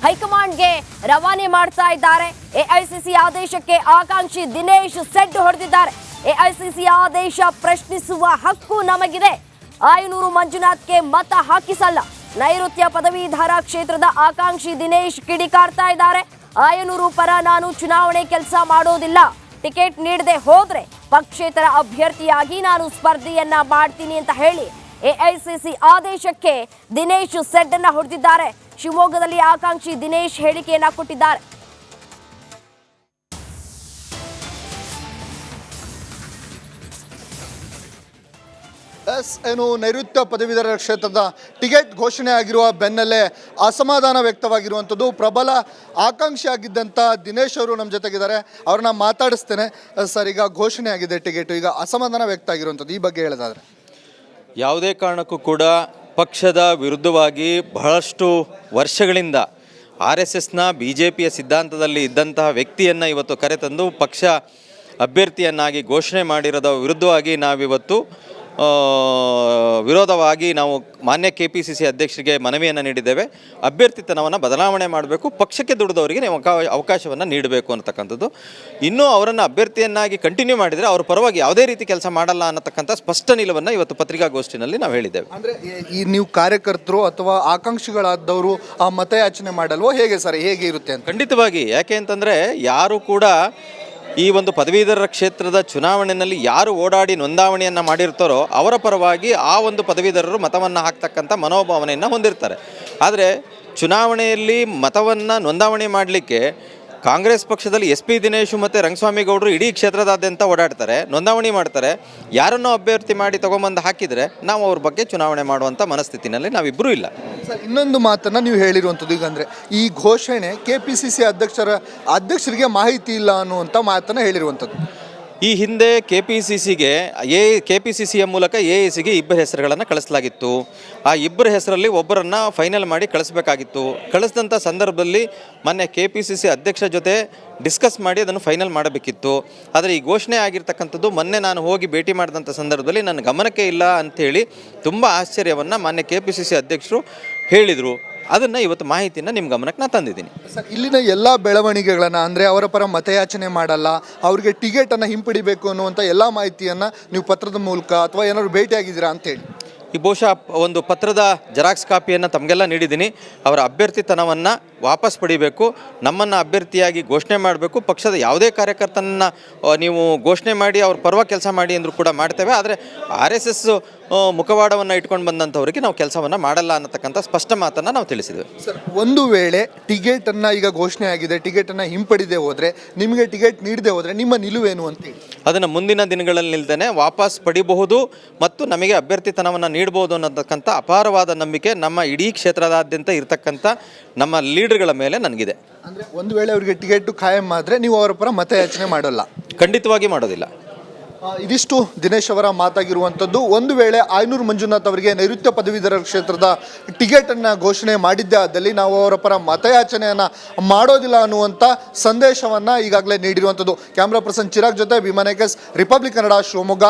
ಹೈಕಮಾಂಡ್ಗೆ ರವಾನೆ ಮಾಡ್ತಾ ಇದ್ದಾರೆ. ಎಐಸಿಸಿ ಆದೇಶಕ್ಕೆ ಆಕಾಂಕ್ಷಿ ದಿನೇಶ್ ಸೆಡ್ ಹೊಡೆದಿದ್ದಾರೆ. ಎಐಸಿಸಿ ಆದೇಶ ಪ್ರಶ್ನಿಸುವ ಹಕ್ಕು ನಮಗಿದೆ. ಆಯನೂರು ಮಂಜುನಾಥ್ಗೆ ಮತ ಹಾಕಿಸಲ್ಲ. ನೈಋತ್ಯ ಪದವೀಧರ ಕ್ಷೇತ್ರದ ಆಕಾಂಕ್ಷಿ ದಿನೇಶ್ ಕಿಡಿಕಾರ್ತಾ ಇದ್ದಾರೆ. ಆಯನೂರು ಪರ ನಾನು ಚುನಾವಣೆ ಕೆಲಸ ಮಾಡೋದಿಲ್ಲ. ಟಿಕೆಟ್ ನೀಡದೆ ಹೋದ್ರೆ ಪಕ್ಷೇತರ ಅಭ್ಯರ್ಥಿಯಾಗಿ ನಾನು ಸ್ಪರ್ಧೆಯನ್ನ ಮಾಡ್ತೀನಿ ಅಂತ ಹೇಳಿ ಎಐಸಿಸಿ ಆದೇಶಕ್ಕೆ ದಿನೇಶ್ ಸೆಡ್ ಅನ್ನ ಹೊಡೆದಿದ್ದಾರೆ. ಶಿವಮೊಗ್ಗದಲ್ಲಿ ಆಕಾಂಕ್ಷಿ ದಿನೇಶ್ ಹೇಳಿಕೆಯನ್ನ ಕೊಟ್ಟಿದ್ದಾರೆ. ಏನು ನೈಋತ್ಯ ಪದವೀಧರ ಕ್ಷೇತ್ರದ ಟಿಕೆಟ್ ಘೋಷಣೆ ಆಗಿರುವ ಬೆನ್ನಲ್ಲೇ ಅಸಮಾಧಾನ ವ್ಯಕ್ತವಾಗಿರುವಂಥದ್ದು. ಪ್ರಬಲ ಆಕಾಂಕ್ಷಿ ಆಗಿದ್ದಂಥ ದಿನೇಶ್ ಅವರು ನಮ್ಮ ಜೊತೆಗಿದ್ದಾರೆ, ಅವ್ರನ್ನ ಮಾತಾಡಿಸ್ತೇನೆ. ಸರ್, ಈಗ ಘೋಷಣೆ ಆಗಿದೆ ಟಿಕೆಟ್, ಈಗ ಅಸಮಾಧಾನ ವ್ಯಕ್ತ ಆಗಿರುವಂಥದ್ದು, ಈ ಬಗ್ಗೆ ಹೇಳೋದಾದ್ರೆ? ಯಾವುದೇ ಕಾರಣಕ್ಕೂ ಕೂಡ ಪಕ್ಷದ ವಿರುದ್ಧವಾಗಿ ಬಹಳಷ್ಟು ವರ್ಷಗಳಿಂದ RSSನ BJPಯ ಸಿದ್ಧಾಂತದಲ್ಲಿ ಇದ್ದಂತಹ ವ್ಯಕ್ತಿಯನ್ನು ಇವತ್ತು ಕರೆತಂದು ಪಕ್ಷ ಅಭ್ಯರ್ಥಿಯನ್ನಾಗಿ ಘೋಷಣೆ ಮಾಡಿರೋದ ವಿರುದ್ಧವಾಗಿ ನಾವಿವತ್ತು ವಿರೋಧವಾಗಿ ನಾವು ಮಾನ್ಯ KPCC ಅಧ್ಯಕ್ಷರಿಗೆ ಮನವಿಯನ್ನು ನೀಡಿದ್ದೇವೆ. ಅಭ್ಯರ್ಥಿತನವನ್ನು ಬದಲಾವಣೆ ಮಾಡಬೇಕು, ಪಕ್ಷಕ್ಕೆ ದುಡಿದವರಿಗೆ ನೀವು ಅವಕಾಶವನ್ನು ನೀಡಬೇಕು ಅನ್ನತಕ್ಕಂಥದ್ದು. ಇನ್ನೂ ಅವರನ್ನು ಅಭ್ಯರ್ಥಿಯನ್ನಾಗಿ ಕಂಟಿನ್ಯೂ ಮಾಡಿದರೆ ಅವ್ರ ಪರವಾಗಿ ಯಾವುದೇ ರೀತಿ ಕೆಲಸ ಮಾಡಲ್ಲ ಅನ್ನತಕ್ಕಂಥ ಸ್ಪಷ್ಟ ನಿಲುವನ್ನು ಇವತ್ತು ಪತ್ರಿಕಾಗೋಷ್ಠಿನಲ್ಲಿ ನಾವು ಹೇಳಿದ್ದೇವೆ. ಅಂದರೆ ಈ ನೀವು ಕಾರ್ಯಕರ್ತರು ಅಥವಾ ಆಕಾಂಕ್ಷಿಗಳಾದವರು ಆ ಮತಯಾಚನೆ ಮಾಡಲ್ವೋ, ಹೇಗೆ ಸರ್, ಹೇಗೆ ಇರುತ್ತೆ ಅಂತ? ಖಂಡಿತವಾಗಿ. ಯಾಕೆ ಅಂತಂದರೆ ಯಾರು ಕೂಡ ಈ ಒಂದು ಪದವೀಧರರ ಕ್ಷೇತ್ರದ ಚುನಾವಣೆಯಲ್ಲಿ ಯಾರು ಓಡಾಡಿ ನೋಂದಾವಣೆಯನ್ನು ಮಾಡಿರ್ತಾರೋ ಅವರ ಪರವಾಗಿ ಆ ಒಂದು ಪದವೀಧರರು ಮತವನ್ನು ಹಾಕ್ತಕ್ಕಂಥ ಮನೋಭಾವನೆಯನ್ನು ಹೊಂದಿರ್ತಾರೆ. ಆದರೆ ಚುನಾವಣೆಯಲ್ಲಿ ಮತವನ್ನು ನೋಂದಾವಣೆ ಮಾಡಲಿಕ್ಕೆ ಕಾಂಗ್ರೆಸ್ ಪಕ್ಷದಲ್ಲಿ SP ದಿನೇಶು ಮತ್ತು ರಂಗಸ್ವಾಮಿ ಗೌಡರು ಇಡೀ ಕ್ಷೇತ್ರದಾದ್ಯಂತ ಓಡಾಡ್ತಾರೆ, ನೋಂದಾವಣೆ ಮಾಡ್ತಾರೆ. ಯಾರನ್ನೋ ಅಭ್ಯರ್ಥಿ ಮಾಡಿ ತೊಗೊಂಬಂದು ಹಾಕಿದರೆ ನಾವು ಅವ್ರ ಬಗ್ಗೆ ಚುನಾವಣೆ ಮಾಡುವಂಥ ಮನಸ್ಥಿತಿನಲ್ಲಿ ನಾವಿಬ್ಬರೂ ಇಲ್ಲ. ಸರ್, ಇನ್ನೊಂದು ಮಾತನ್ನು ನೀವು ಹೇಳಿರುವಂಥದ್ದು, ಈಗ ಅಂದರೆ ಈ ಘೋಷಣೆ KPCC ಅಧ್ಯಕ್ಷರಿಗೆ ಮಾಹಿತಿ ಇಲ್ಲ ಅನ್ನುವಂಥ ಮಾತನ್ನು ಹೇಳಿರುವಂಥದ್ದು. ಈ ಹಿಂದೆ KPCCಗೆ KPCCಯ ಮೂಲಕ AICಗೆ ಇಬ್ಬರು ಹೆಸರುಗಳನ್ನು ಕಳಿಸಲಾಗಿತ್ತು. ಆ ಇಬ್ಬರ ಹೆಸರಲ್ಲಿ ಒಬ್ಬರನ್ನು ಫೈನಲ್ ಮಾಡಿ ಕಳಿಸ್ಬೇಕಾಗಿತ್ತು. ಕಳಿಸಿದಂಥ ಸಂದರ್ಭದಲ್ಲಿ ಮೊನ್ನೆ KPCC ಅಧ್ಯಕ್ಷ ಜೊತೆ ಡಿಸ್ಕಸ್ ಮಾಡಿ ಅದನ್ನು ಫೈನಲ್ ಮಾಡಬೇಕಿತ್ತು. ಆದರೆ ಈ ಘೋಷಣೆ ಆಗಿರ್ತಕ್ಕಂಥದ್ದು ಮೊನ್ನೆ ನಾನು ಹೋಗಿ ಭೇಟಿ ಮಾಡಿದಂಥ ಸಂದರ್ಭದಲ್ಲಿ ನನ್ನ ಗಮನಕ್ಕೆ ಇಲ್ಲ ಅಂಥೇಳಿ ತುಂಬ ಆಶ್ಚರ್ಯವನ್ನು ಮಾನ್ಯ KPCC ಅಧ್ಯಕ್ಷರು ಹೇಳಿದರು. ಅದನ್ನು ಇವತ್ತು ಮಾಹಿತಿಯನ್ನು ನಿಮ್ಮ ಗಮನಕ್ಕೆ ನಾನು ತಂದಿದ್ದೀನಿ. ಸರ್, ಇಲ್ಲಿನ ಎಲ್ಲ ಬೆಳವಣಿಗೆಗಳನ್ನು ಅಂದರೆ ಅವರ ಪರ ಮತಯಾಚನೆ ಮಾಡಲ್ಲ, ಅವರಿಗೆ ಟಿಕೆಟನ್ನು ಹಿಂಪಡಿಬೇಕು ಅನ್ನುವಂಥ ಎಲ್ಲ ಮಾಹಿತಿಯನ್ನು ನೀವು ಪತ್ರದ ಮೂಲಕ ಅಥವಾ ಏನಾದ್ರು ಭೇಟಿಯಾಗಿದ್ದೀರಾ ಅಂತೇಳಿ? ಈ ಬಹುಶಃ ಒಂದು ಪತ್ರದ ಜೆರಾಕ್ಸ್ ಕಾಪಿಯನ್ನು ತಮಗೆಲ್ಲ ನೀಡಿದ್ದೀನಿ. ಅವರ ಅಭ್ಯರ್ಥಿತನವನ್ನು ವಾಪಸ್ ಪಡಿಬೇಕು, ನಮ್ಮನ್ನು ಅಭ್ಯರ್ಥಿಯಾಗಿ ಘೋಷಣೆ ಮಾಡಬೇಕು. ಪಕ್ಷದ ಯಾವುದೇ ಕಾರ್ಯಕರ್ತನನ್ನು ನೀವು ಘೋಷಣೆ ಮಾಡಿ ಅವ್ರ ಪರವ ಕೆಲಸ ಮಾಡಿ ಅಂದರೂ ಕೂಡ ಮಾಡ್ತೇವೆ. ಆದರೆ RSS ಮುಖವಾಡವನ್ನು ಇಟ್ಕೊಂಡು ಬಂದಂಥವ್ರಿಗೆ ನಾವು ಕೆಲಸವನ್ನು ಮಾಡಲ್ಲ ಅನ್ನತಕ್ಕಂಥ ಸ್ಪಷ್ಟ ಮಾತನ್ನು ನಾವು ತಿಳಿಸಿದ್ದೇವೆ. ಸರ್, ಒಂದು ವೇಳೆ ಟಿಕೆಟನ್ನು ಈಗ ಘೋಷಣೆ ಆಗಿದೆ, ಟಿಕೆಟನ್ನು ಹಿಂಪಡಿದೆ ಹೋದರೆ, ನಿಮಗೆ ಟಿಕೆಟ್ ನೀಡದೆ ಹೋದರೆ ನಿಮ್ಮ ನಿಲುವೇನು ಅಂತೇಳಿ? ಅದನ್ನು ಮುಂದಿನ ದಿನಗಳಲ್ಲಿ ನಿಲ್ದೇನೆ ವಾಪಸ್ ಪಡಿಬಹುದು ಮತ್ತು ನಮಗೆ ಅಭ್ಯರ್ಥಿತನವನ್ನು ನೀಡಬಹುದು ಅನ್ನತಕ್ಕಂಥ ಅಪಾರವಾದ ನಂಬಿಕೆ ನಮ್ಮ ಇಡೀ ಕ್ಷೇತ್ರದಾದ್ಯಂತ ಇರತಕ್ಕಂಥ ನಮ್ಮ ಲೀಡರ್ಗಳ ಮೇಲೆ ನನಗಿದೆ. ಅಂದರೆ ಒಂದು ವೇಳೆ ಅವರಿಗೆ ಟಿಕೆಟ್ ಖಾಯಂ ಆದರೆ ನೀವು ಅವರ ಪರ ಮತಯಾಚನೆ ಮಾಡೋಲ್ಲ? ಖಂಡಿತವಾಗಿ ಮಾಡೋದಿಲ್ಲ. ಇದಿಷ್ಟು ದಿನೇಶ್ ಅವರ ಮಾತಾಗಿರುವಂಥದ್ದು. ಒಂದು ವೇಳೆ ಆಯನೂರು ಮಂಜುನಾಥ್ ಅವರಿಗೆ ನೈಋತ್ಯ ಪದವೀಧರ ಕ್ಷೇತ್ರದ ಟಿಕೆಟನ್ನು ಘೋಷಣೆ ಮಾಡಿದ್ದೇ ಆದಲ್ಲಿ ನಾವು ಅವರ ಪರ ಮತಯಾಚನೆಯನ್ನು ಮಾಡೋದಿಲ್ಲ ಅನ್ನುವಂಥ ಸಂದೇಶವನ್ನು ಈಗಾಗಲೇ ನೀಡಿರುವಂಥದ್ದು. ಕ್ಯಾಮ್ರಾ ಪರ್ಸನ್ ಚಿರಾಗ್ ಜೊತೆ ವಿಮಾನೇಕಸ್, ರಿಪಬ್ಲಿಕ್ ಕನ್ನಡ, ಶಿವಮೊಗ್ಗ.